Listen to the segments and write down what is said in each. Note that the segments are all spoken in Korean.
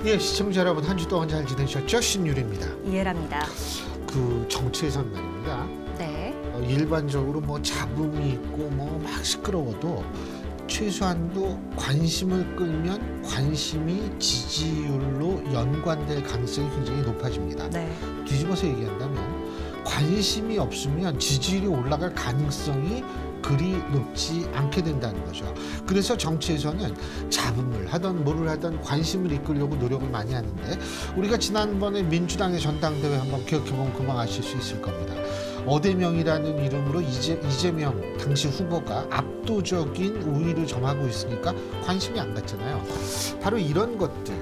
예, 시청자 여러분 한 주 동안 잘 지내셨죠? 신유리입니다. 이해랍니다. 그 정치에선 말입니다. 네. 일반적으로 뭐 잡음이 있고 뭐 막 시끄러워도 최소한도 관심을 끌면 관심이 지지율로 연관될 가능성이 굉장히 높아집니다. 네. 뒤집어서 얘기한다면 관심이 없으면 지지율이 올라갈 가능성이 그리 높지 않게 된다는 거죠. 그래서 정치에서는 잡음을 하던 뭐를 하던 관심을 이끌려고 노력을 많이 하는데, 우리가 지난번에 민주당의 전당대회 한번 기억해보면 금방 아실 수 있을 겁니다. 어대명이라는 이름으로 이재명 당시 후보가 압도적인 우위를 점하고 있으니까 관심이 안 갔잖아요. 바로 이런 것들.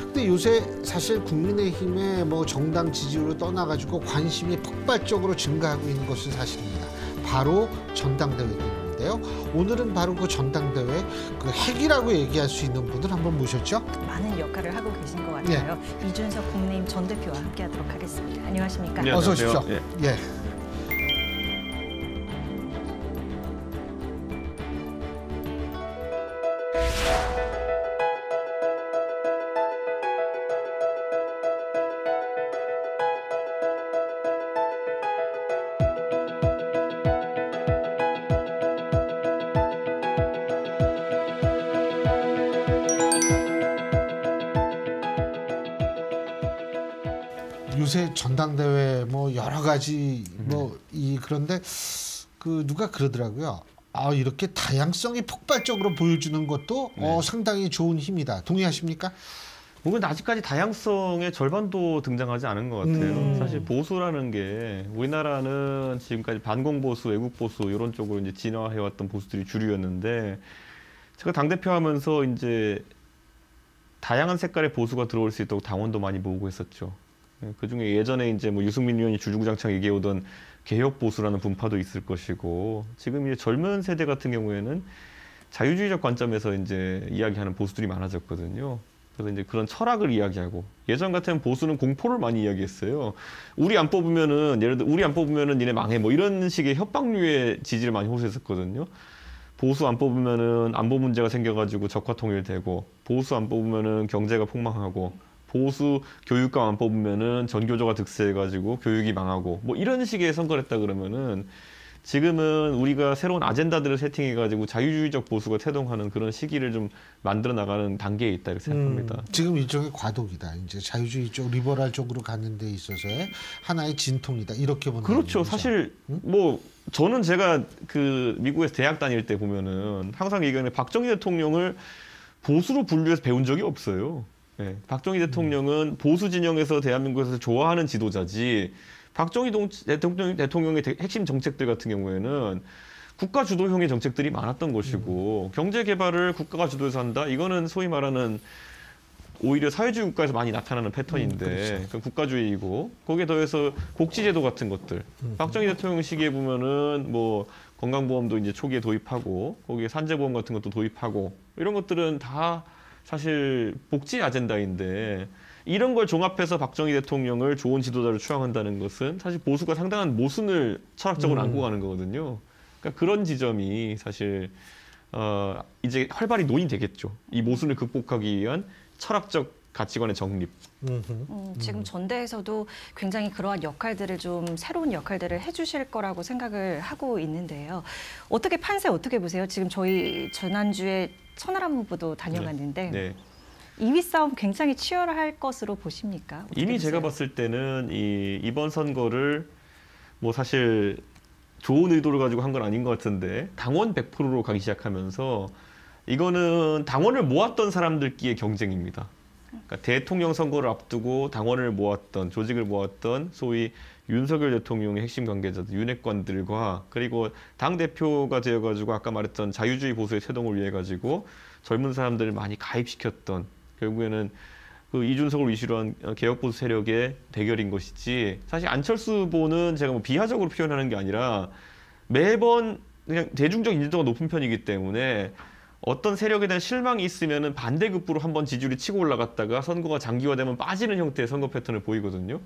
근데 요새 사실 국민의힘의 뭐 정당 지지율을 떠나가지고 관심이 폭발적으로 증가하고 있는 것은 사실입니다. 바로 전당대회인데요. 오늘은 바로 그 전당대회 그 핵이라고 얘기할 수 있는 분들 한번 모셨죠? 많은 역할을 하고 계신 것 같아요. 예. 이준석 국민의힘 전 대표와 함께하도록 하겠습니다. 안녕하십니까? 네, 어서 오십시오. 예. 예. 요새 전당대회 뭐 여러 가지 그런데 그 누가 그러더라고요. 이렇게 다양성이 폭발적으로 보여주는 것도 상당히 좋은 힘이다. 동의하십니까? 뭔가 아직까지 다양성의 절반도 등장하지 않은 것 같아요. 사실 보수라는 게 우리나라는 지금까지 반공보수, 애국보수 이런 쪽으로 이제 진화해왔던 보수들이 주류였는데, 제가 당대표 하면서 이제 다양한 색깔의 보수가 들어올 수 있도록 당원도 많이 모으고 했었죠. 그중에 예전에 이제 뭐 유승민 의원이 주구장창 얘기해오던 개혁 보수라는 분파도 있을 것이고, 지금 이제 젊은 세대 같은 경우에는 자유주의적 관점에서 이제 이야기하는 보수들이 많아졌거든요. 그래서 이제 그런 철학을 이야기하고, 예전 같으면 보수는 공포를 많이 이야기했어요. 우리 안 뽑으면은, 예를 들어 우리 안 뽑으면은 니네 망해, 뭐 이런 식의 협박류의 지지를 많이 호소했었거든요. 보수 안 뽑으면은 안보 문제가 생겨가지고 적화 통일되고, 보수 안 뽑으면은 경제가 폭망하고, 보수 교육감 안 뽑으면은 전교조가 득세해가지고 교육이 망하고, 뭐 이런 식의 선거를 했다 그러면은, 지금은 우리가 새로운 아젠다들을 세팅해가지고 자유주의적 보수가 태동하는 그런 시기를 좀 만들어 나가는 단계에 있다 이렇게 생각합니다. 지금 일종의 과도기다. 이제 자유주의 쪽, 리버럴 쪽으로 가는 데 있어서의 하나의 진통이다. 이렇게 보는 거죠. 그렇죠. 사실 뭐 저는 제가 그 미국에서 대학 다닐 때 보면은 항상 얘기하는 박정희 대통령을 보수로 분류해서 배운 적이 없어요. 네. 박정희 대통령은 보수 진영에서 대한민국에서 좋아하는 지도자지, 박정희 대통령의 핵심 정책들 같은 경우에는 국가 주도형의 정책들이 많았던 것이고, 경제 개발을 국가가 주도해서 한다? 이거는 소위 말하는 오히려 사회주의 국가에서 많이 나타나는 패턴인데, 그렇죠. 그러니까 국가주의이고, 거기에 더해서 복지제도 같은 것들. 박정희 대통령 시기에 보면은 뭐 건강보험도 이제 초기에 도입하고, 거기에 산재보험 같은 것도 도입하고, 이런 것들은 다 사실 복지 아젠다인데, 이런 걸 종합해서 박정희 대통령을 좋은 지도자로 추앙한다는 것은 사실 보수가 상당한 모순을 철학적으로 안고 가는 거거든요. 그러니까 그런 지점이 사실 이제 활발히 논의되겠죠. 이 모순을 극복하기 위한 철학적 가치관의 정립. 지금 전대에서도 굉장히 그러한 역할들을 좀 새로운 역할들을 해주실 거라고 생각을 하고 있는데요. 어떻게 판세 어떻게 보세요? 지금 저희 지난주에 천하람 후보도 다녀갔는데 네. 2위 싸움 굉장히 치열할 것으로 보십니까? 이미 보세요? 제가 봤을 때는 이번 선거를 뭐 사실 좋은 의도를 가지고 한 건 아닌 것 같은데, 당원 100%로 가기 시작하면서 이거는 당원을 모았던 사람들끼리의 경쟁입니다. 그러니까 대통령 선거를 앞두고 당원을 모았던, 조직을 모았던 소위 윤석열 대통령의 핵심 관계자들, 윤핵관들과, 그리고 당대표가 되어가지고 아까 말했던 자유주의 보수의 태동을 위해 가지고 젊은 사람들을 많이 가입시켰던, 결국에는 그 이준석을 위시로 한 개혁보수 세력의 대결인 것이지, 사실 안철수 후보는 제가 뭐 비하적으로 표현하는 게 아니라 매번 그냥 대중적 인지도가 높은 편이기 때문에 어떤 세력에 대한 실망이 있으면은 반대급부로 한번 지지율이 치고 올라갔다가 선거가 장기화되면 빠지는 형태의 선거 패턴을 보이거든요.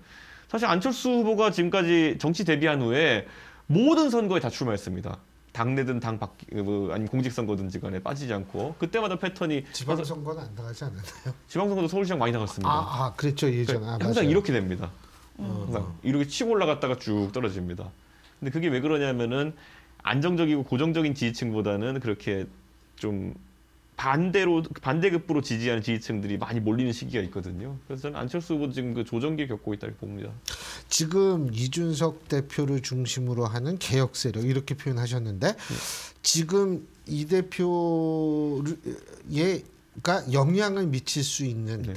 사실 안철수 후보가 지금까지 정치 데뷔한 후에 모든 선거에 다 출마했습니다. 당내든 아니면 공직선거든지 간에 빠지지 않고 그때마다 패턴이 지방선거는 안 나가지 않았나요? 지방선거도 서울시장 많이 나갔습니다. 그랬죠 예전에. 그러니까 항상 맞아요. 이렇게 됩니다. 항상 이렇게 치고 올라갔다가 쭉 떨어집니다. 근데 그게 왜 그러냐면은 안정적이고 고정적인 지지층보다는 그렇게 좀 반대급부로 지지하는 지지층들이 많이 몰리는 시기가 있거든요. 그래서 저는 안철수 후보 지금 그 조정기를 겪고 있다고 봅니다. 지금 이준석 대표를 중심으로 하는 개혁 세력 이렇게 표현하셨는데 지금 이 대표가 영향을 미칠 수 있는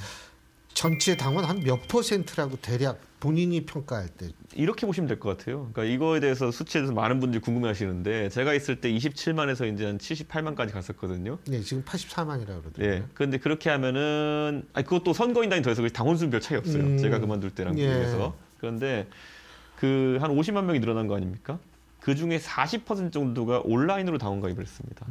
전체 당원 한 몇 %라고 대략 본인이 평가할 때 이렇게 보시면 될 것 같아요. 그러니까 이거에 대해서 수치에 대해서 많은 분들이 궁금해하시는데 제가 있을 때 27만에서 이제 한 78만까지 갔었거든요. 네, 지금 84만이라고 그러더라고요. 네, 그런데 그렇게 하면은 그것도 선거인단이 더해서 당원 수는 별 차이 없어요. 제가 그만둘 때랑 비해서. 그런데 그 한 50만 명이 늘어난 거 아닙니까? 그 중에 40% 정도가 온라인으로 당원 가입을 했습니다.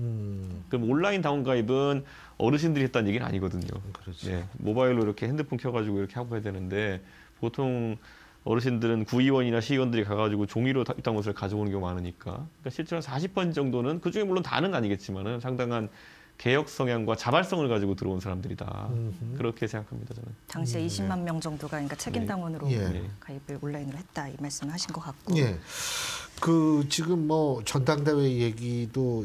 그럼 온라인 당원 가입은 어르신들이 했다는 얘기는 아니거든요. 그렇죠. 네, 모바일로 이렇게 핸드폰 켜가지고 이렇게 하고 해야 되는데 보통 어르신들은 구의원이나 시의원들이 가가지고 종이로 입당원서를 가져오는 경우가 많으니까 그러니까 실제로 40% 정도는 그중에 물론 다는 아니겠지만은 상당한 개혁 성향과 자발성을 가지고 들어온 사람들이다. 그렇게 생각합니다. 저는. 당시에 20만 명 정도가 그러니까 책임당원으로 가입을 온라인으로 했다 이 말씀을 하신 것 같고. 그 지금 뭐 전당대회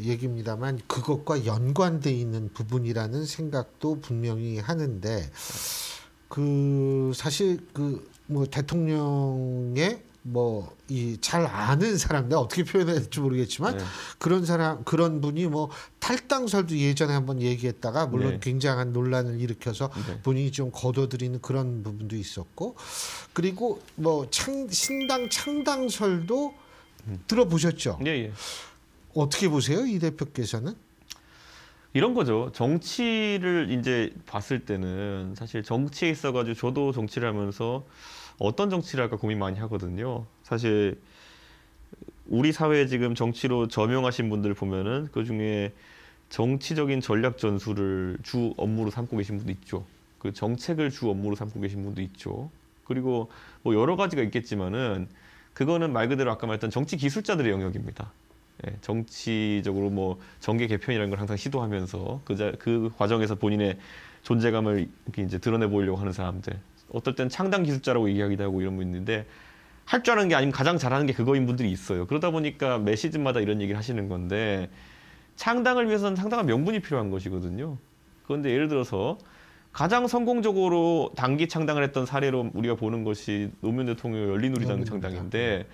얘기입니다만 그것과 연관돼 있는 부분이라는 생각도 분명히 하는데 그 사실 그 뭐 대통령의 뭐 이 잘 아는 사람들 어떻게 표현해야 될지 모르겠지만 그런 분이 뭐 탈당설도 예전에 한번 얘기했다가 물론 굉장한 논란을 일으켜서 본인이 좀 거둬들이는 그런 부분도 있었고 그리고 뭐 신당 창당설도 들어보셨죠? 예. 어떻게 보세요, 이 대표께서는? 이런 거죠. 정치를 이제 봤을 때는 사실 정치에 있어가지고 저도 정치를 하면서 어떤 정치를 할까 고민 많이 하거든요. 사실 우리 사회에 지금 정치로 저명하신 분들 보면은 그 중에 정치적인 전략 전술을 주 업무로 삼고 계신 분도 있죠. 그 정책을 주 업무로 삼고 계신 분도 있죠. 그리고 뭐 여러 가지가 있겠지만은 그거는 말 그대로 아까 말했던 정치 기술자들의 영역입니다. 정치적으로 뭐 정계 개편이라는 걸 항상 시도하면서 그 과정에서 본인의 존재감을 이렇게 이제 드러내 보이려고 하는 사람들. 어떨 땐 창당 기술자라고 얘기하기도 하고 이런 분 있는데 할 줄 아는 게 아니면 가장 잘하는 게 그거인 분들이 있어요. 그러다 보니까 매 시즌마다 이런 얘기를 하시는 건데 창당을 위해서는 상당한 명분이 필요한 것이거든요. 그런데 예를 들어서 가장 성공적으로 단기 창당을 했던 사례로 우리가 보는 것이 노무현 대통령의 열린우리당 창당인데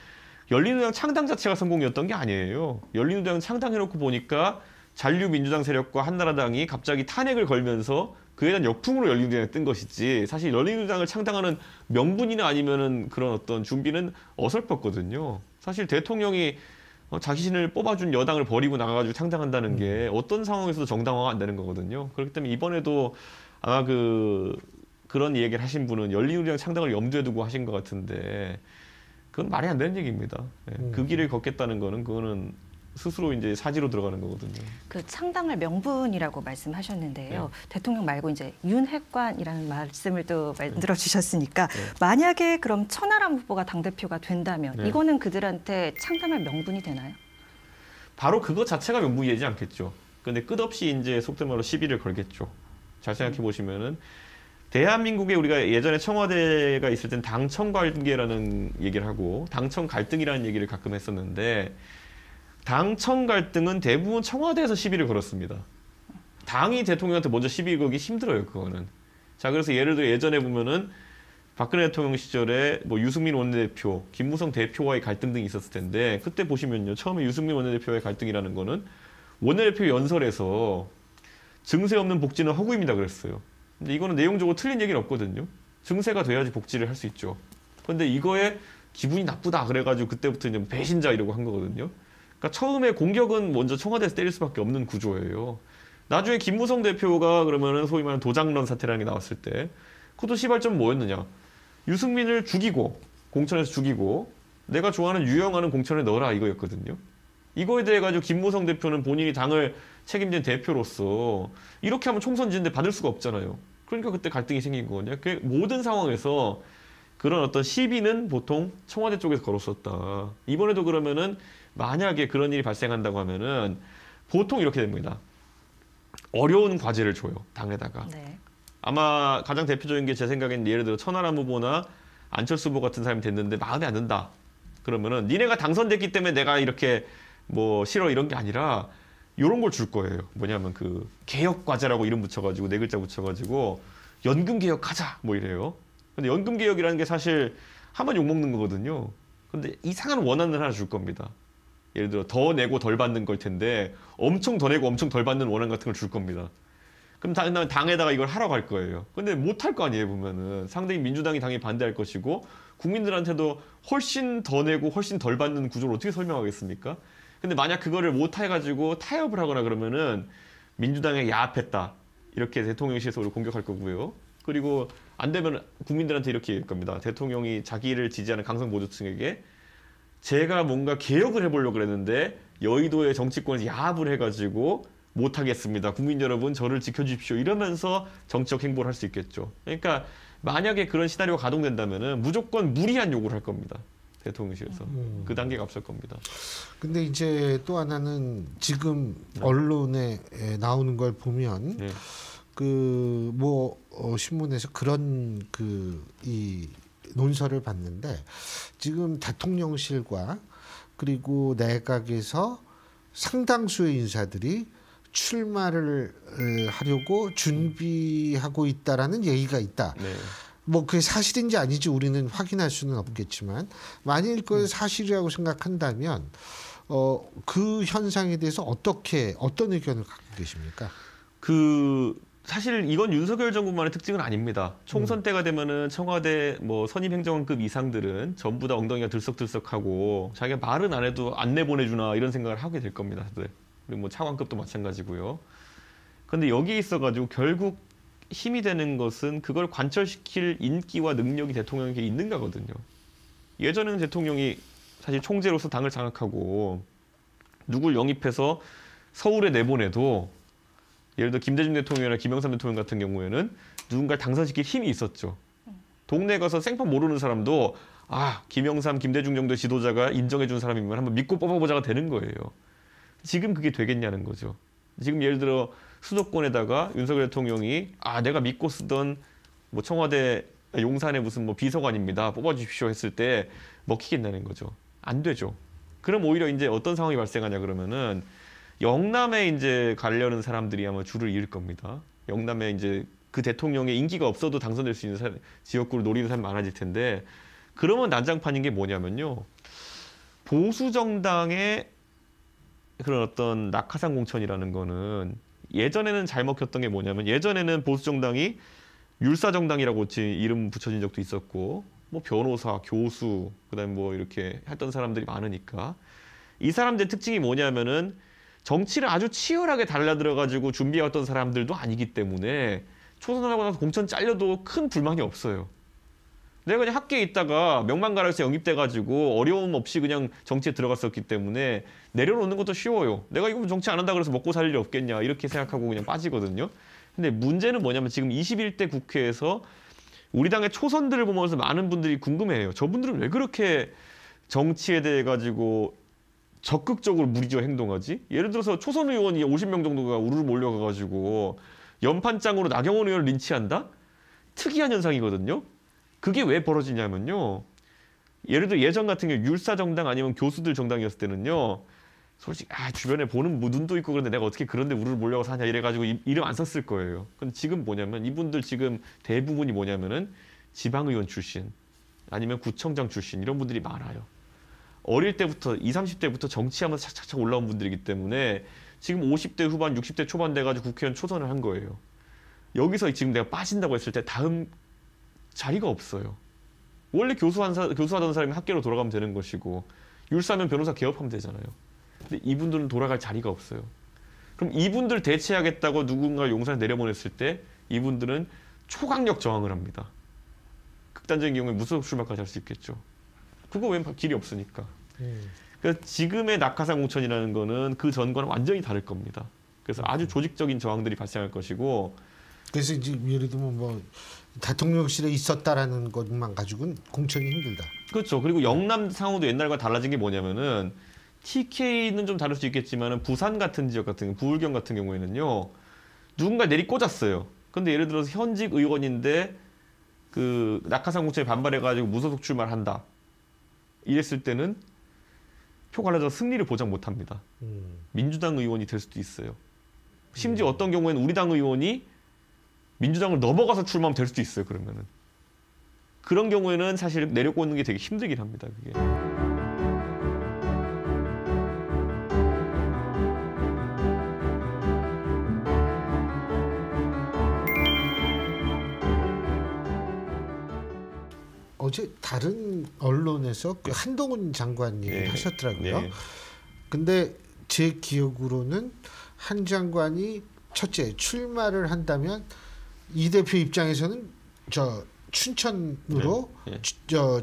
열린우리당 창당 자체가 성공이었던 게 아니에요. 열린우리당 창당해놓고 보니까 잔류민주당 세력과 한나라당이 갑자기 탄핵을 걸면서 그에 대한 역풍으로 열린우리당이 뜬 것이지 사실 열린우리당을 창당하는 명분이나 아니면은 그런 어떤 준비는 어설펐거든요. 사실 대통령이 자신을 뽑아준 여당을 버리고 나가가지고 창당한다는 게 어떤 상황에서도 정당화가 안 되는 거거든요. 그렇기 때문에 이번에도 아마 그런 얘기를 하신 분은 열린우리당 창당을 염두에 두고 하신 것 같은데 그건 말이 안 되는 얘기입니다. 그 길을 걷겠다는 거는 스스로 이제 사지로 들어가는 거거든요. 그 창당할 명분이라고 말씀하셨는데요. 대통령 말고 이제 윤핵관이라는 말씀을 또 만들어 주셨으니까 만약에 그럼 천하람 후보가 당대표가 된다면 이거는 그들한테 창당할 명분이 되나요? 바로 그거 자체가 명분이 되지 않겠죠. 근데 끝없이 이제 속된 말로 시비를 걸겠죠. 잘 생각해 보시면은 대한민국에 우리가 예전에 청와대가 있을 땐 당청 관계라는 얘기를 하고 당청 갈등이라는 얘기를 가끔 했었는데 당청 갈등은 대부분 청와대에서 시비를 걸었습니다. 당이 대통령한테 먼저 시비 걸기 힘들어요, 그거는. 자, 그래서 예를 들어 예전에 보면은 박근혜 대통령 시절에 뭐 유승민 원내대표, 김무성 대표와의 갈등 등이 있었을 텐데 그때 보시면요. 처음에 유승민 원내대표와의 갈등이라는 거는 원내대표 연설에서 증세 없는 복지는 허구입니다 그랬어요. 근데 이거는 내용적으로 틀린 얘기는 없거든요. 증세가 돼야지 복지를 할 수 있죠. 그런데 이거에 기분이 나쁘다 그래가지고 그때부터 이제 배신자 이러고 한 거거든요. 그러니까 처음에 공격은 먼저 청와대에서 때릴 수밖에 없는 구조예요. 나중에 김무성 대표가 그러면은 소위 말하는 도장론 사태라는 게 나왔을 때 그것도 시발점 뭐였느냐. 유승민을 죽이고 공천에서 죽이고 내가 좋아하는 유영하는 공천에 넣어라 이거였거든요. 이거에 대해 가지고 김무성 대표는 본인이 당을 책임진 대표로서 이렇게 하면 총선 지는데 받을 수가 없잖아요. 그러니까 그때 갈등이 생긴 거거든요. 그 모든 상황에서 그런 어떤 시비는 보통 청와대 쪽에서 걸었었다. 이번에도 그러면은 만약에 그런 일이 발생한다고 하면은 보통 이렇게 됩니다. 어려운 과제를 줘요, 당에다가. 네. 아마 가장 대표적인 게 제 생각에는 예를 들어 천하람 후보나 안철수 후보 같은 사람이 됐는데 마음에 안 든다. 그러면은 니네가 당선됐기 때문에 내가 이렇게 뭐 싫어 이런 게 아니라 이런 걸 줄 거예요. 뭐냐면 그 개혁 과제라고 이름 붙여가지고 4글자 붙여가지고 연금 개혁하자 뭐 이래요. 근데 연금 개혁이라는 게 사실 하면 욕 먹는 거거든요. 근데 이상한 원한을 하나 줄 겁니다. 예를 들어 더 내고 덜 받는 걸 텐데 엄청 더 내고 엄청 덜 받는 원한 같은 걸 줄 겁니다. 그럼 당에다가 이걸 하러 갈 거예요. 근데 못 할 거 아니에요, 보면은. 상당히 민주당이 당연히 반대할 것이고 국민들한테도 훨씬 더 내고 훨씬 덜 받는 구조를 어떻게 설명하겠습니까? 근데 만약 그거를 못 해가지고 타협을 하거나 그러면은 민주당에 야합했다. 이렇게 대통령실에서 우리를 공격할 거고요. 그리고 안 되면 국민들한테 이렇게 얘기할 겁니다. 대통령이 자기를 지지하는 강성 보수층에게 제가 뭔가 개혁을 해보려고 그랬는데 여의도의 정치권에서 야합을 해가지고 못하겠습니다. 국민 여러분 저를 지켜주십시오. 이러면서 정치적 행보를 할 수 있겠죠. 그러니까 만약에 그런 시나리오가 가동된다면은 무조건 무리한 요구를 할 겁니다. 대통령실에서. 그 단계가 앞설 겁니다. 근데 이제 또 하나는 지금 언론에 나오는 걸 보면 네. 신문에서 그런 이 논설을 봤는데 지금 대통령실과 그리고 내각에서 상당수의 인사들이 출마를 하려고 준비하고 있다라는 얘기가 있다. 네. 뭐 그게 사실인지 아닌지 우리는 확인할 수는 없겠지만 만일 그걸 사실이라고 생각한다면 그 현상에 대해서 어떤 의견을 갖고 계십니까? 사실 이건 윤석열 정부만의 특징은 아닙니다. 총선 때가 되면은 청와대 뭐 선임 행정관급 이상들은 전부 다 엉덩이가 들썩들썩하고 자기가 말은 안 해도 안 내보내주나 이런 생각을 하게 될 겁니다. 다들. 그리고 뭐 차관급도 마찬가지고요. 근데 여기에 있어가지고 결국 힘이 되는 것은 그걸 관철시킬 인기와 능력이 대통령에게 있는가거든요. 예전에는 대통령이 사실 총재로서 당을 장악하고 누굴 영입해서 서울에 내보내도 예를 들어 김대중 대통령이나 김영삼 대통령 같은 경우에는 누군가를 당선시킬 힘이 있었죠. 동네 가서 생판 모르는 사람도 김영삼, 김대중 정도의 지도자가 인정해준 사람이면 한번 믿고 뽑아보자가 되는 거예요. 지금 그게 되겠냐는 거죠. 지금 예를 들어 수도권에다가 윤석열 대통령이 내가 믿고 쓰던 뭐 청와대 용산에 무슨 뭐 비서관입니다. 뽑아주십시오 했을 때 먹히겠냐는 거죠. 안 되죠. 그럼 오히려 이제 어떤 상황이 발생하냐 그러면은 영남에 이제 가려는 사람들이 아마 줄을 이을 겁니다. 영남에 이제 그 대통령의 인기가 없어도 당선될 수 있는 지역구를 노리는 사람이 많아질 텐데 그러면 난장판인 게 뭐냐면요. 보수 정당의 그런 어떤 낙하산 공천이라는 거는 예전에는 잘 먹혔던 게 뭐냐면 예전에는 보수 정당이 율사 정당이라고 이름 붙여진 적도 있었고 뭐 변호사, 교수, 그다음에 뭐 이렇게 했던 사람들이 많으니까 이 사람들의 특징이 뭐냐면은 정치를 아주 치열하게 달라들어가지고 준비해왔던 사람들도 아니기 때문에 초선하고 나서 공천 잘려도 큰 불만이 없어요. 내가 그냥 학교에 있다가 명만가락에서 영입돼가지고 어려움 없이 그냥 정치에 들어갔었기 때문에 내려놓는 것도 쉬워요. 내가 이거 정치 안 한다 그래서 먹고 살 일이 없겠냐 이렇게 생각하고 그냥 빠지거든요. 근데 문제는 뭐냐면 지금 21대 국회에서 우리 당의 초선들을 보면서 많은 분들이 궁금해해요. 저분들은 왜 그렇게 정치에 대해 가지고 적극적으로 무리지어 행동하지? 예를 들어서 초선 의원이 50명 정도가 우르르 몰려가가지고 연판장으로 나경원 의원을 린치한다? 특이한 현상이거든요. 그게 왜 벌어지냐면요. 예를 들어 예전 같은 경우 율사 정당 아니면 교수들 정당이었을 때는요. 솔직히 주변에 보는 눈도 있고 그런데 내가 어떻게 그런데 우르르 몰려가서 사냐 이래가지고 이름 안 썼을 거예요. 근데 지금 뭐냐면 이분들 지금 대부분이 뭐냐면은 지방의원 출신 아니면 구청장 출신 이런 분들이 많아요. 어릴 때부터 20, 30대부터 정치하면서 착착착 올라온 분들이기 때문에 지금 50대 후반, 60대 초반 돼가지고 국회의원 초선을 한 거예요. 여기서 지금 내가 빠진다고 했을 때 다음 자리가 없어요. 원래 교수하던 사람이 학계로 돌아가면 되는 것이고 율사면 변호사 개업하면 되잖아요. 근데 이분들은 돌아갈 자리가 없어요. 그럼 이분들 대체하겠다고 누군가를 용산에 내려보냈을 때 이분들은 초강력 저항을 합니다. 극단적인 경우에 무소속 출마까지 할 수 있겠죠. 그거 왜 길이 없으니까. 그러니까 지금의 낙하산 공천이라는 거는 그 전과는 완전히 다를 겁니다. 그래서 아주 조직적인 저항들이 발생할 것이고. 그래서 이제 예를 들면 뭐 대통령실에 있었다라는 것만 가지고는 공천이 힘들다. 그렇죠. 그리고 영남 상황도 옛날과 달라진 게 뭐냐면은 TK는 좀 다를 수 있겠지만 부산 같은 지역 같은 경우, 부울경 같은 경우에는요. 누군가 내리 꽂았어요. 근데 예를 들어서 현직 의원인데 그 낙하산 공천에 반발해가지고 무소속 출마한다. 이랬을 때는 표 갈라져서 승리를 보장 못합니다. 민주당 의원이 될 수도 있어요. 심지어 어떤 경우에는 우리 당 의원이 민주당을 넘어가서 출마하면 될 수도 있어요. 그러면은 그런 경우에는 사실 내려꽂는 게 되게 힘들긴 합니다. 그게. 어제 다른 언론에서 그 한동훈 장관 얘기를 하셨더라고요. 근데 제 기억으로는 한 장관이 첫째 출마를 한다면 이 대표 입장에서는 저 춘천으로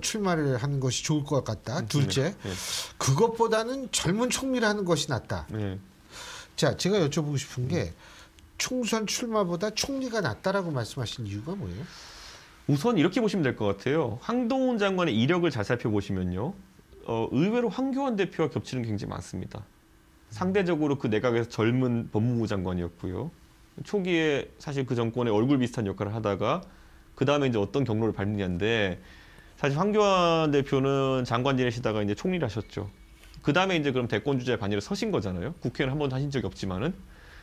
출마를 하는 것이 좋을 것 같다. 둘째, 그것보다는 젊은 총리를 하는 것이 낫다. 자, 제가 여쭤보고 싶은 게 총선 출마보다 총리가 낫다라고 말씀하신 이유가 뭐예요? 우선 이렇게 보시면 될 것 같아요. 한동훈 장관의 이력을 잘 살펴보시면요. 의외로 황교안 대표와 겹치는 게 굉장히 많습니다. 상대적으로 그 내각에서 젊은 법무부 장관이었고요. 초기에 사실 그 정권의 얼굴 비슷한 역할을 하다가 그 다음에 이제 어떤 경로를 밟느냐인데 사실 황교안 대표는 장관 지내시다가 이제 총리를 하셨죠. 그 다음에 이제 그럼 대권 주자의 반열에 서신 거잖아요. 국회의원 한 번도 하신 적이 없지만은.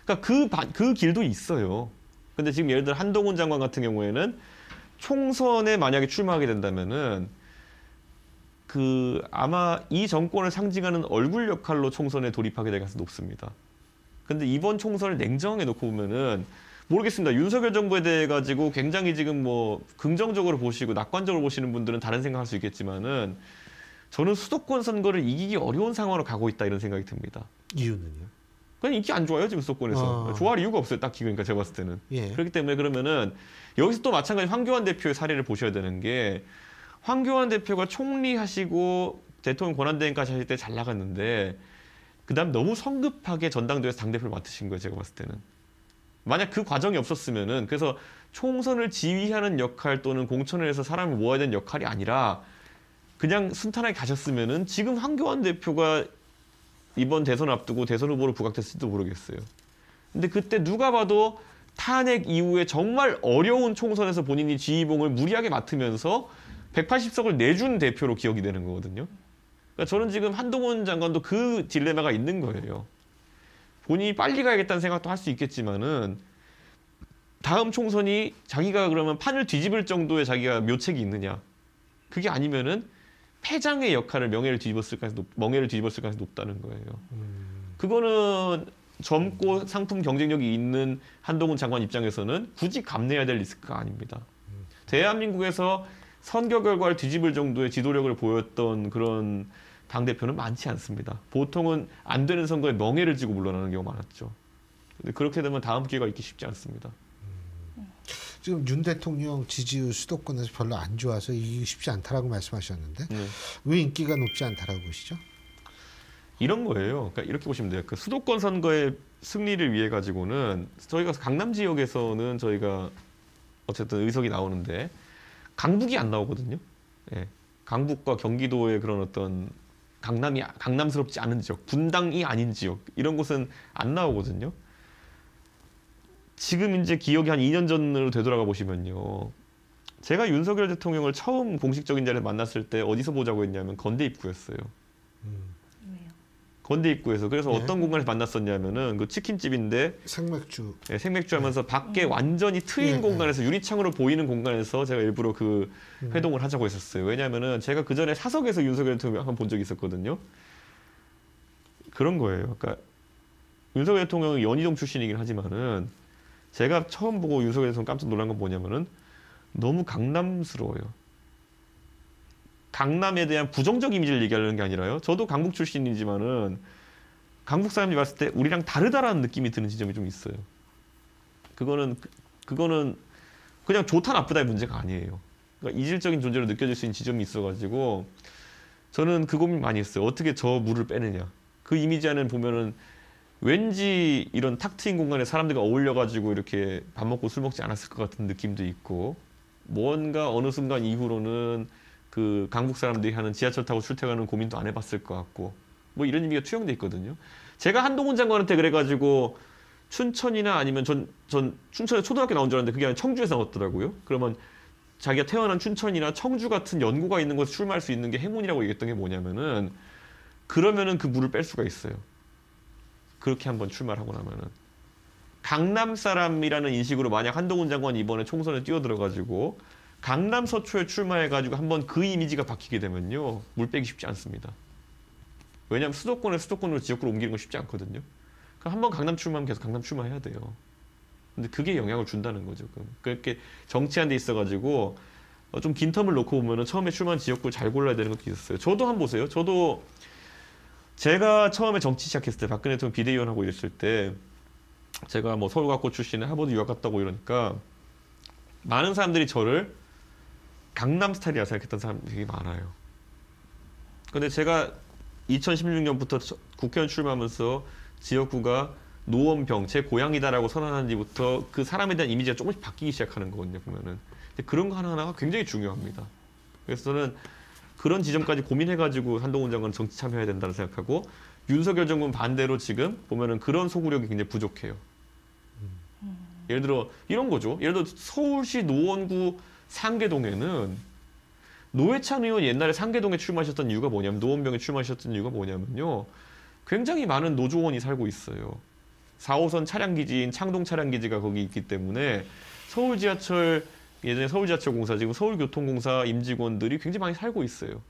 그러니까 그 길도 있어요. 근데 지금 예를 들어 한동훈 장관 같은 경우에는 총선에 만약에 출마하게 된다면은 아마 이 정권을 상징하는 얼굴 역할로 총선에 돌입하게 될 가능성이 높습니다. 근데 이번 총선을 냉정하게 놓고 보면은 모르겠습니다. 윤석열 정부에 대해 가지고 굉장히 지금 뭐 긍정적으로 보시고 낙관적으로 보시는 분들은 다른 생각할 수 있겠지만은 저는 수도권 선거를 이기기 어려운 상황으로 가고 있다 이런 생각이 듭니다. 이유는요? 그냥 인기 안 좋아요 지금 수도권에서. 좋아할 이유가 없어요 딱히. 그러니까 제가 봤을 때는. 그렇기 때문에 그러면은 여기서 또 마찬가지 황교안 대표의 사례를 보셔야 되는 게 황교안 대표가 총리하시고 대통령 권한대행까지 하실 때 잘 나갔는데 그다음 너무 성급하게 전당대회에서 당대표를 맡으신 거예요 제가 봤을 때는. 만약 그 과정이 없었으면은 그래서 총선을 지휘하는 역할 또는 공천을 해서 사람을 모아야 되는 역할이 아니라 그냥 순탄하게 가셨으면은 지금 황교안 대표가 이번 대선 앞두고 대선 후보로 부각됐을지도 모르겠어요. 근데 그때 누가 봐도 탄핵 이후에 정말 어려운 총선에서 본인이 지휘봉을 무리하게 맡으면서 180석을 내준 대표로 기억이 되는 거거든요. 그러니까 저는 지금 한동훈 장관도 그 딜레마가 있는 거예요. 본인이 빨리 가야겠다는 생각도 할 수 있겠지만은 다음 총선이 자기가 그러면 판을 뒤집을 정도의 자기가 묘책이 있느냐. 그게 아니면은 패장의 역할을 멍해를 뒤집었을 가능성이 높다는 거예요. 그거는 젊고 상품 경쟁력이 있는 한동훈 장관 입장에서는 굳이 감내해야 될 리스크가 아닙니다. 대한민국에서 선거 결과를 뒤집을 정도의 지도력을 보였던 그런 당대표는 많지 않습니다. 보통은 안 되는 선거에 멍해를 쥐고 물러나는 경우가 많았죠. 근데 그렇게 되면 다음 기회가 있기 쉽지 않습니다. 지금 윤 대통령 지지율 수도권에서 별로 안 좋아서 이기기 쉽지 않다라고 말씀하셨는데 왜 인기가 높지 않다라고 보시죠? 이런 거예요. 그러니까 이렇게 보시면 돼요. 그 수도권 선거의 승리를 위해 가지고는 저희가 강남 지역에서는 저희가 어쨌든 의석이 나오는데 강북이 안 나오거든요. 강북과 경기도의 그런 어떤 강남스럽지 않은 지역, 분당이 아닌 지역 이런 곳은 안 나오거든요. 지금 이제 기억이 한 2년 전으로 되돌아가 보시면요. 제가 윤석열 대통령을 처음 공식적인 자리에서 만났을 때 어디서 보자고 했냐면 건대 입구였어요. 왜요? 건대 입구에서. 그래서 어떤 공간에서 만났었냐면은 그 치킨집인데 생맥주. 생맥주 하면서 밖에 완전히 트인 공간에서 유리창으로 보이는 공간에서 제가 일부러 그 회동을 하자고 했었어요. 왜냐면은 제가 그 전에 사석에서 윤석열 대통령 한번 본 적이 있었거든요. 그런 거예요. 그러니까 윤석열 대통령은 연희동 출신이긴 하지만은 제가 처음 보고 윤석열 대통령 깜짝 놀란 건 뭐냐면은 너무 강남스러워요. 강남에 대한 부정적 이미지를 얘기하려는 게 아니라요. 저도 강북 출신이지만은 강북 사람들이 봤을 때 우리랑 다르다라는 느낌이 드는 지점이 좀 있어요. 그거는 그냥 좋다 나쁘다의 문제가 아니에요. 그러니까 이질적인 존재로 느껴질 수 있는 지점이 있어가지고 저는 그 고민 많이 했어요. 어떻게 저 물을 빼느냐. 그 이미지 안에 보면은 왠지 이런 탁 트인 공간에 사람들과 어울려가지고 이렇게 밥 먹고 술 먹지 않았을 것 같은 느낌도 있고 뭔가 어느 순간 이후로는 그 강북 사람들이 하는 지하철 타고 출퇴근하는 고민도 안 해봤을 것 같고 뭐 이런 의미가 투영돼 있거든요. 제가 한동훈 장관한테 그래가지고 춘천이나 아니면 전 춘천에 초등학교 나온 줄 알았는데 그게 아니라 청주에서 나왔더라고요. 그러면 자기가 태어난 춘천이나 청주 같은 연고가 있는 곳에 출마할 수 있는 게 행운이라고 얘기했던 게 뭐냐면은 그러면은 그 물을 뺄 수가 있어요. 그렇게 한번 출마를 하고 나면은 강남 사람이라는 인식으로 만약 한동훈 장관이 이번에 총선에 뛰어들어가지고 강남 서초에 출마해가지고 한번 그 이미지가 바뀌게 되면요 물 빼기 쉽지 않습니다. 왜냐하면 수도권으로 지역구로 옮기는 건 쉽지 않거든요. 그럼 한번 강남 출마하면 계속 강남 출마해야 돼요. 근데 그게 영향을 준다는 거죠. 그렇게 정치한 데 있어가지고 좀 긴 텀을 놓고 보면은 처음에 출마한 지역구를 잘 골라야 되는 것도 있었어요. 저도 한번 보세요. 저도 제가 처음에 정치 시작했을 때 박근혜 대통령 비대위원하고 이랬을 때 제가 뭐 서울과고 출신에 하버드 유학 갔다고 이러니까 많은 사람들이 저를 강남 스타일이라 생각했던 사람들이 되게 많아요. 근데 제가 2016년부터 국회의원 출마하면서 지역구가 노원병, 제 고향이다라고 선언한 뒤부터 그 사람에 대한 이미지가 조금씩 바뀌기 시작하는 거거든요, 보면은. 근데 그런 거 하나하나가 굉장히 중요합니다. 그래서 저는 그런 지점까지 고민해가지고 한동훈 장관 정치 참여해야 된다고 생각하고 윤석열 정부는 반대로 지금 보면은 그런 소구력이 굉장히 부족해요. 예를 들어 이런 거죠. 예를 들어 서울시 노원구 상계동에는 노회찬 의원 옛날에 상계동에 출마하셨던 이유가 뭐냐면 노원병에 출마하셨던 이유가 뭐냐면요. 굉장히 많은 노조원이 살고 있어요. 4호선 차량기지인 창동 차량기지가 거기 있기 때문에 서울지하철 예전에 서울지하철공사 지금 서울교통공사 임직원들이 굉장히 많이 살고 있어요.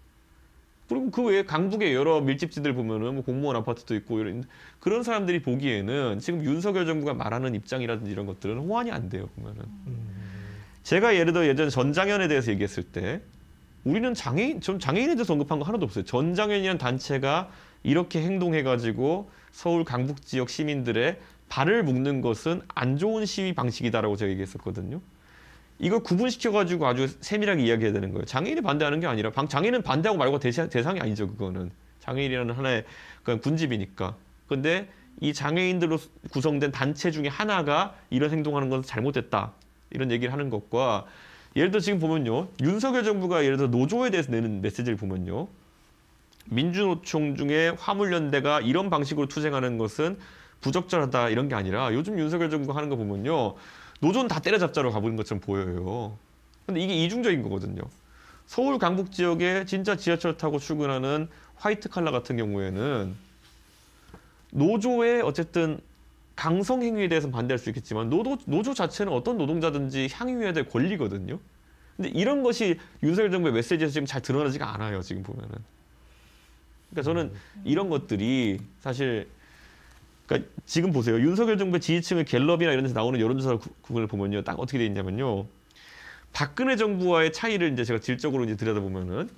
그리고 그 외에 강북의 여러 밀집지들 보면은 뭐 공무원 아파트도 있고 이런 그런 사람들이 보기에는 지금 윤석열 정부가 말하는 입장이라든지 이런 것들은 호환이 안 돼요 보면은. 제가 예를 들어 예전 전장현에 대해서 얘기했을 때 우리는 장애인에 대해서 언급한 거 하나도 없어요. 전장현이라는 단체가 이렇게 행동해가지고 서울 강북 지역 시민들의 발을 묶는 것은 안 좋은 시위 방식이다라고 제가 얘기했었거든요. 이걸 구분시켜가지고 아주 세밀하게 이야기해야 되는 거예요. 장애인이 반대하는 게 아니라 장애인은 반대하고 말고 대상이 아니죠. 그거는 장애인이라는 하나의 그냥 군집이니까. 근데 이 장애인들로 구성된 단체 중에 하나가 이런 행동하는 것은 잘못됐다. 이런 얘기를 하는 것과 예를 들어 지금 보면요. 윤석열 정부가 예를 들어 노조에 대해서 내는 메시지를 보면요. 민주노총 중에 화물연대가 이런 방식으로 투쟁하는 것은 부적절하다 이런 게 아니라 요즘 윤석열 정부가 하는 거 보면요. 노조는 다 때려잡자로 가보는 것처럼 보여요. 근데 이게 이중적인 거거든요. 서울 강북 지역에 진짜 지하철 타고 출근하는 화이트 칼라 같은 경우에는 노조의 어쨌든 강성 행위에 대해서는 반대할 수 있겠지만 노조 자체는 어떤 노동자든지 향유해야 될 권리거든요. 근데 이런 것이 윤석열 정부의 메시지에서 지금 잘 드러나지가 않아요. 지금 보면은. 그러니까 저는 이런 것들이 사실 그러니까 지금 보세요. 윤석열 정부의 지지층을 갤럽이나 이런 데서 나오는 여론조사 구분을 보면요. 딱 어떻게 돼 있냐면요. 박근혜 정부와의 차이를 이제 제가 질적으로 이제 들여다보면은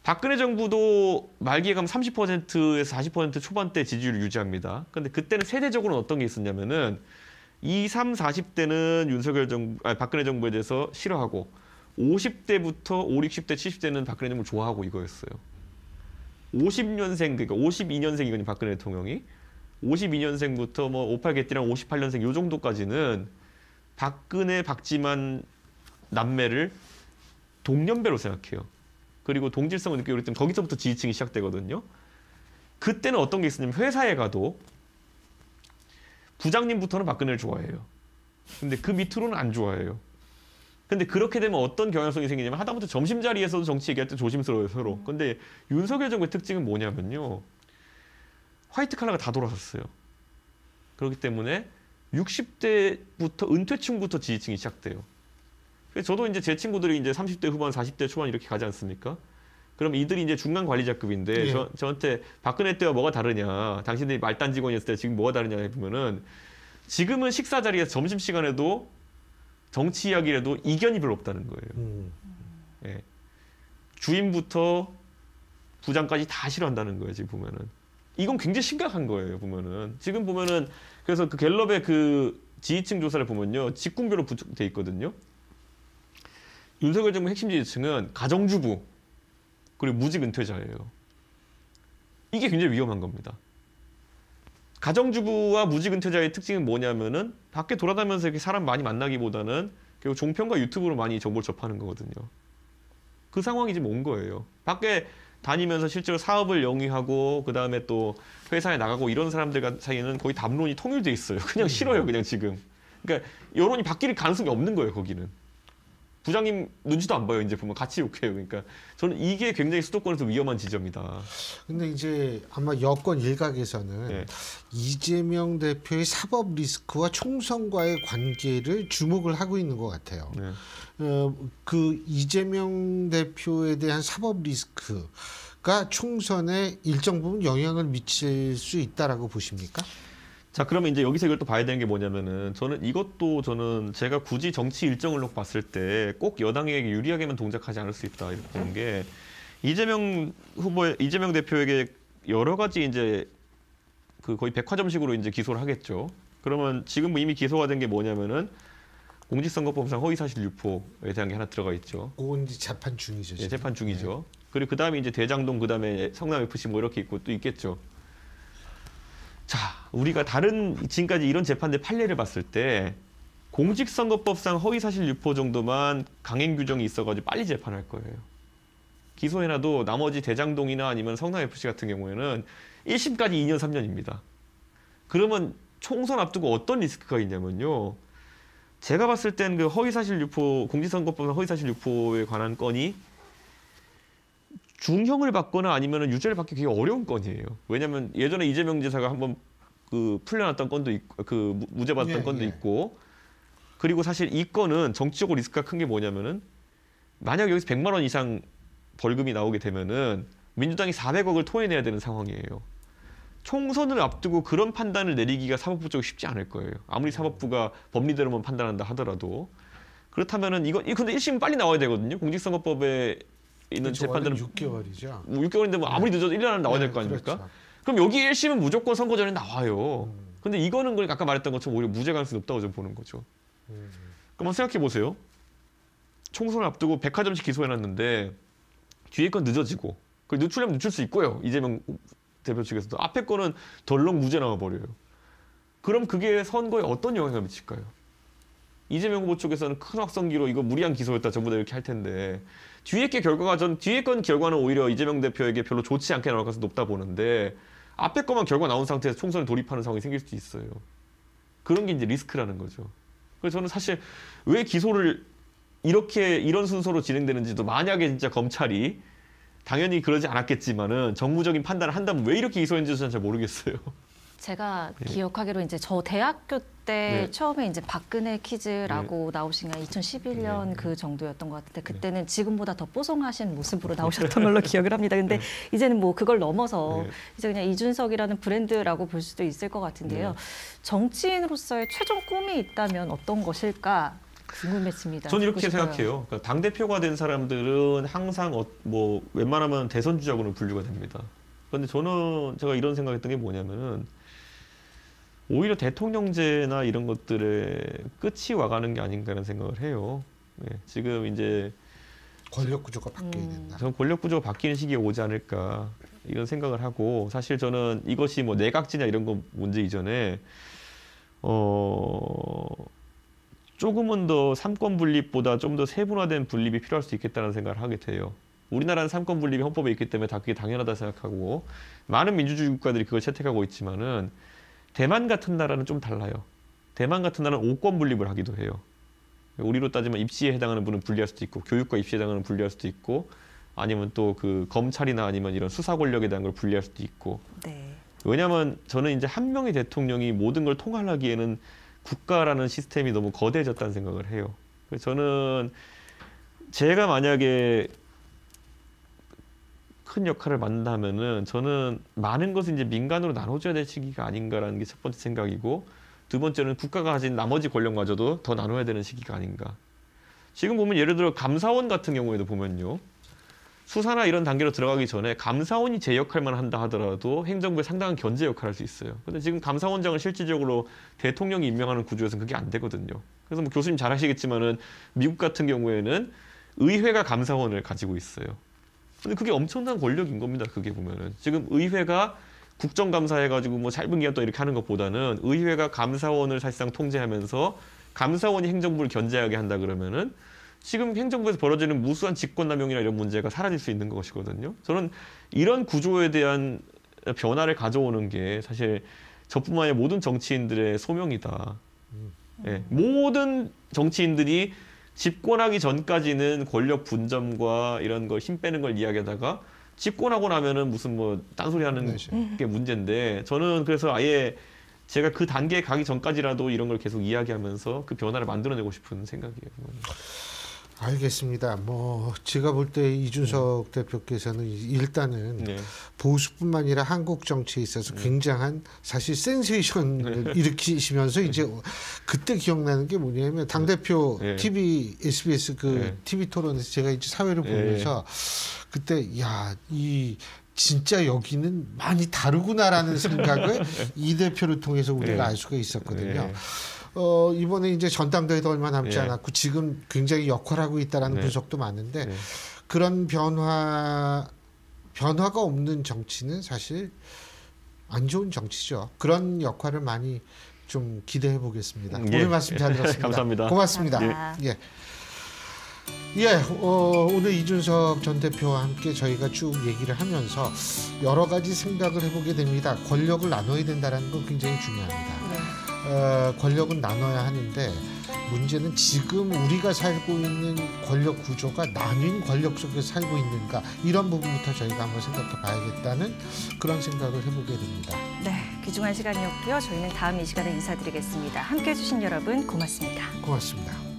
박근혜 정부도 말기에 가면 30%에서 40% 초반대 지지율을 유지합니다. 근데 그때는 세대적으로는 어떤 게 있었냐면은 20, 30, 40대는 박근혜 정부에 대해서 싫어하고 50대부터 5, 60대, 70대는 박근혜 정부를 좋아하고 이거였어요. 50년생 그러니까 52년생이거든요. 박근혜 대통령이. 52년생부터 뭐 58 개띠랑 58년생 요 정도까지는 박근혜, 박지만 남매를 동년배로 생각해요. 그리고 동질성을 느끼고 그랬더니 거기서부터 지지층이 시작되거든요. 그때는 어떤 게 있었냐면 회사에 가도 부장님부터는 박근혜를 좋아해요. 근데 그 밑으로는 안 좋아해요. 근데 그렇게 되면 어떤 경향성이 생기냐면 하다못해 점심자리에서도 정치 얘기할 때 조심스러워요 서로. 근데 윤석열 정부의 특징은 뭐냐면요. 화이트 칼라가 다 돌아섰어요. 그렇기 때문에 60대부터 은퇴층부터 지지층이 시작돼요. 그래서 저도 이제 제 친구들이 이제 30대 후반, 40대 초반 이렇게 가지 않습니까? 그럼 이들이 이제 중간 관리자급인데 예. 저한테 박근혜 때와 뭐가 다르냐? 당신들이 말단 직원이었을 때 지금 뭐가 다르냐 해보면은 지금은 식사 자리에서 점심 시간에도 정치 이야기를 해도 이견이 별로 없다는 거예요. 예. 주임부터 부장까지 다 싫어한다는 거예요. 지금 보면은. 이건 굉장히 심각한 거예요. 보면은. 지금 보면은 그래서 그 갤럽의 그 지지층 조사를 보면요. 직군별로 돼 있거든요. 윤석열 정부 핵심 지지층은 가정주부 그리고 무직 은퇴자예요. 이게 굉장히 위험한 겁니다. 가정주부와 무직 은퇴자의 특징은 뭐냐면은 밖에 돌아다니면서 이렇게 사람 많이 만나기보다는 결국 종편과 유튜브로 많이 정보를 접하는 거거든요. 그 상황이 지금 온 거예요. 밖에 다니면서 실제로 사업을 영위하고 그다음에 또 회사에 나가고 이런 사람들 사이에는 거의 담론이 통일돼 있어요. 그냥 싫어요, 그냥 지금. 그러니까 여론이 바뀔 가능성이 없는 거예요, 거기는. 부장님 눈치도 안 봐요, 이제 보면 같이 욕해요. 그러니까 저는 이게 굉장히 수도권에서 위험한 지점이다. 근데 이제 아마 여권 일각에서는 네. 이재명 대표의 사법 리스크와 총선과의 관계를 주목을 하고 있는 것 같아요. 네. 그 이재명 대표에 대한 사법 리스크가 총선에 일정 부분 영향을 미칠 수 있다라고 보십니까? 자, 그러면 이제 여기서 이걸 또 봐야 되는 게 뭐냐면은 저는 제가 굳이 정치 일정을 놓고 봤을 때 꼭 여당에게 유리하게만 동작하지 않을 수 있다 이렇게 보는 게 이재명 대표에게 여러 가지 이제 그 거의 백화점식으로 이제 기소를 하겠죠. 그러면 지금 이미 기소가 된 게 뭐냐면은 공직선거법상 허위사실 유포에 대한 게 하나 들어가 있죠. 그건 이제 재판 중이죠. 예, 재판 중이죠. 그리고 그 다음에 이제 대장동, 그 다음에 성남 FC 뭐 이렇게 있고 또 있겠죠. 자, 우리가 지금까지 이런 재판들 판례를 봤을 때 공직선거법상 허위사실 유포 정도만 강행 규정이 있어가지고 빨리 재판할 거예요. 기소해놔도 나머지 대장동이나 아니면 성남 FC 같은 경우에는 1심까지 2년, 3년입니다. 그러면 총선 앞두고 어떤 리스크가 있냐면요. 제가 봤을 땐 그 허위사실 유포, 공직선거법상 허위사실 유포에 관한 건이 중형을 받거나 아니면 유죄를 받기 되게 어려운 건이에요. 왜냐하면 예전에 이재명 지사가 한번 그 풀려났던 건도 있고, 그 무죄 받았던 건도 있고, 그리고 사실 이 건은 정치적으로 리스크가 큰 게 뭐냐면은 만약 여기서 100만 원 이상 벌금이 나오게 되면은 민주당이 400억을 토해내야 되는 상황이에요. 총선을 앞두고 그런 판단을 내리기가 사법부 쪽이 쉽지 않을 거예요. 아무리 사법부가 법리대로만 판단한다 하더라도. 그렇다면은 근데 1심 빨리 나와야 되거든요. 공직선거법에 있는 재판들은 6개월이죠. 6개월인데 뭐 아무리 늦어도 1년 안에 나와야 될 거 아닙니까? 그렇죠. 그럼 여기 1심은 무조건 선거 전에 나와요. 근데 이거는 그러니까 아까 말했던 것처럼 오히려 무죄 가능성이 높다고 좀 보는 거죠. 그럼 한번 생각해 보세요. 총선을 앞두고 백화점식 기소해놨는데 뒤에 건 늦어지고 그리고 늦추려면 늦출 수 있고요. 이재명 대표 측에서도 앞에 거는 덜렁 무죄 나와버려요. 그럼 그게 선거에 어떤 영향을 미칠까요? 이재명 후보 쪽에서는 큰 확성기로 이거 무리한 기소였다 전부 다 이렇게 할 텐데 뒤에 건 결과는 오히려 이재명 대표에게 별로 좋지 않게 나올 가능성이 높다 보는데 앞에 거만 결과 나온 상태에서 총선을 돌입하는 상황이 생길 수도 있어요. 그런 게 이제 리스크라는 거죠. 그래서 저는 사실 왜 기소를 이런 순서로 진행되는지도 만약에 진짜 검찰이 당연히 그러지 않았겠지만은 정무적인 판단을 한다면 왜 이렇게 기소했는지 저는 잘 모르겠어요. 제가 기억하기로 이제 저 대학교 때 처음에 이제 박근혜 퀴즈라고 나오신 게 2011년 그 정도였던 것 같은데 그때는 지금보다 더 뽀송하신 모습으로 나오셨던 걸로 기억을 합니다. 근데 이제는 뭐 그걸 넘어서 이제 그냥 이준석이라는 브랜드라고 볼 수도 있을 것 같은데요. 정치인으로서의 최종 꿈이 있다면 어떤 것일까? 궁금했습니다. 저는 이렇게 생각해요. 그러니까 당대표가 된 사람들은 항상 뭐 웬만하면 대선 주자고는 분류가 됩니다. 그런데 제가 이런 생각했던 게 뭐냐면은 오히려 대통령제나 이런 것들의 끝이 와가는 게 아닌가라는 생각을 해요. 네, 지금 이제 권력 구조가 바뀌어야 된다. 저는 권력 구조가 바뀌는 시기에 오지 않을까 이런 생각을 하고 사실 저는 이것이 뭐 내각제냐 이런 거 문제 이전에 조금은 더 삼권 분립보다 좀 더 세분화된 분립이 필요할 수 있겠다는 생각을 하게 돼요. 우리나라는 삼권 분립이 헌법에 있기 때문에 다 그게 당연하다 생각하고 많은 민주주의 국가들이 그걸 채택하고 있지만은 대만 같은 나라는 좀 달라요. 대만 같은 나라는 5권 분립을 하기도 해요. 우리로 따지면 입시에 해당하는 분은 분리할 수도 있고 교육과 입시에 해당하는 분리할 수도 있고 아니면 또 그 검찰이나 아니면 이런 수사 권력에 대한 걸 분리할 수도 있고. 네. 왜냐하면 저는 이제 한 명의 대통령이 모든 걸 통할하기에는 국가라는 시스템이 너무 거대해졌다는 생각을 해요. 그래서 저는 제가 만약에 큰 역할을 맡는다면은 저는 많은 것을 이제 민간으로 나눠줘야 될 시기가 아닌가라는 게 첫 번째 생각이고 두 번째는 국가가 가진 나머지 권력마저도 더 나눠야 되는 시기가 아닌가. 지금 보면 예를 들어 감사원 같은 경우에도 보면요. 수사나 이런 단계로 들어가기 전에 감사원이 제 역할만 한다 하더라도 행정부에 상당한 견제 역할을 할 수 있어요. 근데 지금 감사원장을 실질적으로 대통령이 임명하는 구조에서는 그게 안 되거든요. 그래서 뭐 교수님 잘 아시겠지만은 미국 같은 경우에는 의회가 감사원을 가지고 있어요. 근데 그게 엄청난 권력인 겁니다. 그게 보면은 지금 의회가 국정감사 해가지고 뭐 짧은 기간 또 이렇게 하는 것보다는 의회가 감사원을 사실상 통제하면서 감사원이 행정부를 견제하게 한다 그러면은 지금 행정부에서 벌어지는 무수한 직권남용이나 이런 문제가 사라질 수 있는 것이거든요. 저는 이런 구조에 대한 변화를 가져오는 게 사실 저뿐만 아니라 모든 정치인들의 소명이다. 예, 모든 정치인들이 집권하기 전까지는 권력 분점과 이런 걸 힘 빼는 걸 이야기하다가 집권하고 나면은 무슨 뭐 딴소리 하는 게 문제인데, 저는 그래서 아예 제가 그 단계에 가기 전까지라도 이런 걸 계속 이야기하면서 그 변화를 만들어내고 싶은 생각이에요. 알겠습니다. 뭐 제가 볼 때 이준석 대표께서는 일단은 네. 보수뿐만 아니라 한국 정치에 있어서 굉장한 사실 센세이션을 일으키시면서 이제 그때 기억나는 게 뭐냐면 당대표 네. TV SBS 그 네. TV 토론에서 제가 이제 사회를 보면서 그때 야, 이 진짜 여기는 많이 다르구나라는 생각을 이 대표를 통해서 우리가 네. 알 수가 있었거든요. 네. 이번에 이제 전당대회도 얼마 남지 네. 않았고 지금 굉장히 역할하고 있다라는 네. 분석도 많은데 네. 그런 변화가 없는 정치는 사실 안 좋은 정치죠. 그런 역할을 많이 좀 기대해 보겠습니다. 예. 오늘 말씀 잘 들었습니다. 감사합니다. 고맙습니다. 감사합니다. 오늘 이준석 전 대표와 함께 저희가 쭉 얘기를 하면서 여러 가지 생각을 해보게 됩니다. 권력을 나눠야 된다는 건 굉장히 중요합니다. 권력은 나눠야 하는데 문제는 지금 우리가 살고 있는 권력 구조가 나뉜 권력 속에 살고 있는가, 이런 부분부터 저희가 한번 생각해 봐야겠다는 그런 생각을 해보게 됩니다. 네, 귀중한 시간이었고요. 저희는 다음 이 시간에 인사드리겠습니다. 함께해 주신 여러분 고맙습니다. 고맙습니다.